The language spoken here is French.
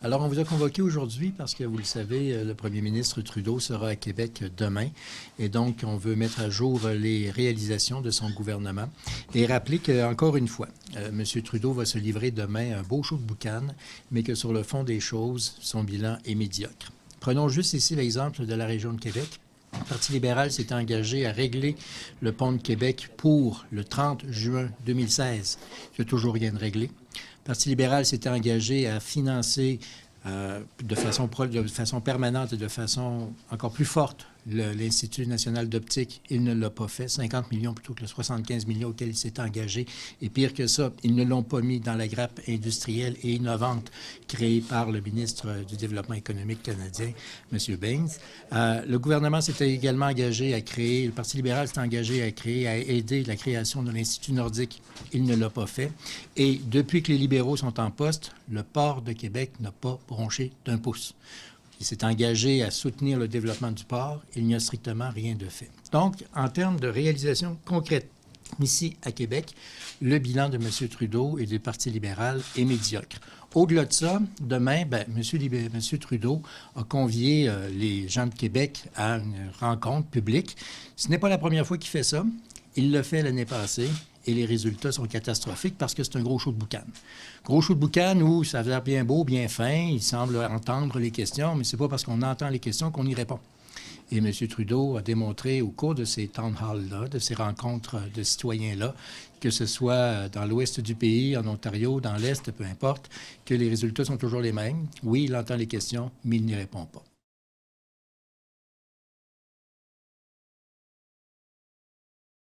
Alors, on vous a convoqué aujourd'hui parce que, vous le savez, le premier ministre Trudeau sera à Québec demain. Et donc, on veut mettre à jour les réalisations de son gouvernement et rappeler qu'encore une fois, M. Trudeau va se livrer demain un beau show de boucan, mais que sur le fond des choses, son bilan est médiocre. Prenons juste ici l'exemple de la région de Québec. Le Parti libéral s'est engagé à régler le pont de Québec pour le 30 juin 2016. Il n'y a toujours rien de réglé. Le Parti libéral s'est engagé à financer de façon permanente et de façon encore plus forte l'Institut national d'optique. Il ne l'a pas fait. 50 millions plutôt que les 75 millions auxquels il s'est engagé. Et pire que ça, ils ne l'ont pas mis dans la grappe industrielle et innovante créée par le ministre du Développement économique canadien, M. Baines. Le gouvernement s'était également engagé à créer, le Parti libéral s'est engagé à aider la création de l'Institut nordique. Il ne l'a pas fait. Et depuis que les libéraux sont en poste, le port de Québec n'a pas bronché d'un pouce. Il s'est engagé à soutenir le développement du port. Il n'y a strictement rien de fait. Donc, en termes de réalisation concrète, ici à Québec, le bilan de M. Trudeau et du Parti libéral est médiocre. Au-delà de ça, demain, M. Trudeau a convié les gens de Québec à une rencontre publique. Ce n'est pas la première fois qu'il fait ça. Il l'a fait l'année passée. Et les résultats sont catastrophiques parce que c'est un gros show de boucan. Gros show de boucan où ça a l'air bien beau, bien fin, il semble entendre les questions, mais c'est pas parce qu'on entend les questions qu'on y répond. Et M. Trudeau a démontré au cours de ces town halls-là, de ces rencontres de citoyens-là, que ce soit dans l'ouest du pays, en Ontario, dans l'est, peu importe, que les résultats sont toujours les mêmes. Oui, il entend les questions, mais il n'y répond pas.